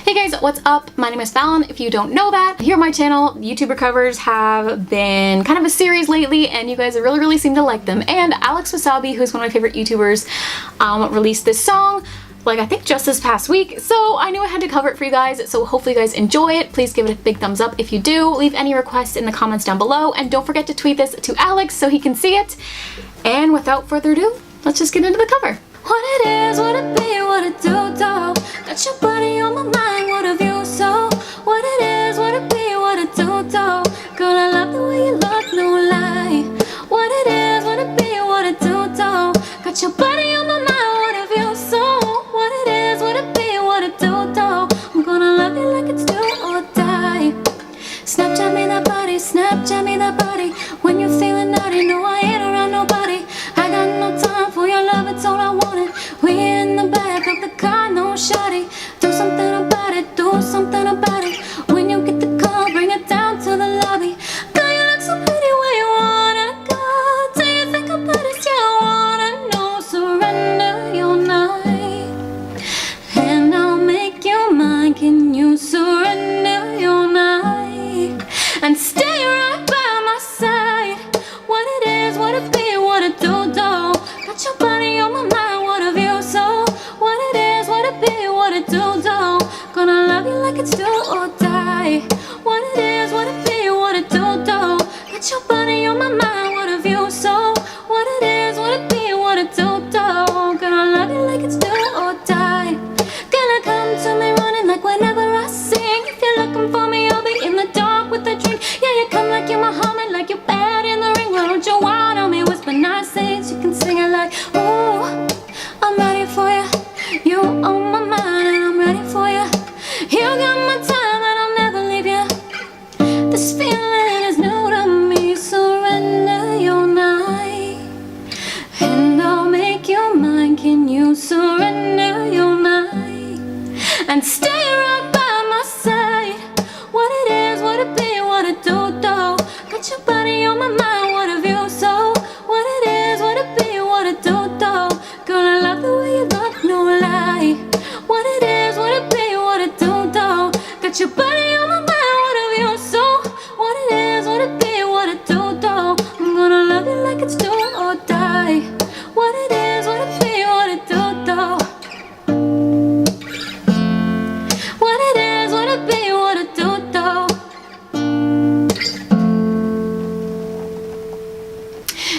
Hey guys, what's up? My name is Fallon. If you don't know that, here on my channel, YouTuber covers have been kind of a series lately and you guys really seem to like them. And Alex Wassabi, who's one of my favorite YouTubers, released this song like I think just this past week, so I knew I had to cover it for you guys, so hopefully you guys enjoy it. Please give it a big thumbs up if you do. Leave any requests in the comments down below, and don't forget to tweet this to Alex so he can see it. And without further ado, let's just get into the cover. What it is, what it be, what it do, got your body on my mind, what a view, so what it is, what it be, what it do, girl, I love the way you look, no lie. What it is, what it be, what it do, got your body on my mind, what a view, so what it is, what it be, what it do, I'm gonna love you like it's do or die. Snapchat me that body, Snapchat me that body, when you're feeling naughty, no I ain't around nobody. I got no time for your love, it's all I wanted. We in the back of the car, no shawty. Do something about it, do something about it. When you get the call, bring it down to the lobby. Girl, you look so pretty, where you wanna go? Do you think about it? Yeah, I wanna know. Surrender your night, and I'll make you mine. Can you surrender your night and stay right by my side? What it is, what it be, what it do, got your body on my mind, what a view, so what it is, what it be, what it do, gonna love you like it's do or die. What it is, what it be, what it do, got your body on my mind, what a view, so what it is, what it be, what it do, gonna love you like it's do or die. Gonna come to me running like whenever I sing. If you're looking for me, I'll be in the dark with a drink. Yeah, you come like you're Muhammad, like you're bad in the ring. Why don't you whine on me, whisper nice things? You can sing it like, ooh, I'm ready for you. You on my mind and I'm ready for you. You got my time and I'll never leave you. This feeling is new to me. Surrender your night, and I'll make you mine. Can you surrender your night and stay right by my side? What it is, what it be, what it do, got your body on my mind, what a view, so what it is, what it be, what it do, girl, I love the way you look, no lie. What it is, what it be, what it do, got your body on my mind, what a view, so what it is, what it be, what it do, I'm gonna love you like it's do or die. What it is, what it be, what it do, what it is, what it be, what it do,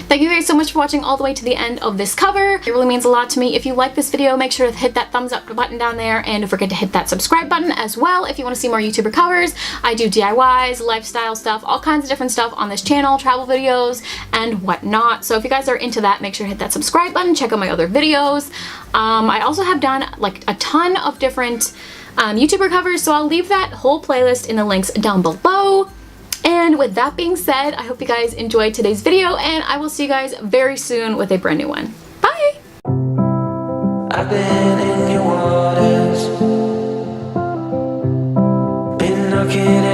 Thank you guys so much for watching all the way to the end of this cover. It really means a lot to me. If you like this video, make sure to hit that thumbs up button down there, and don't forget to hit that subscribe button as well if you want to see more YouTuber covers. I do DIYs, lifestyle stuff, all kinds of different stuff on this channel, travel videos and whatnot. So if you guys are into that, make sure to hit that subscribe button, check out my other videos. I also have done like a ton of different YouTuber covers, so I'll leave that whole playlist in the links down below. And with that being said, I hope you guys enjoyed today's video, and I will see you guys very soon with a brand new one. Bye! I've been in your waters, been knocking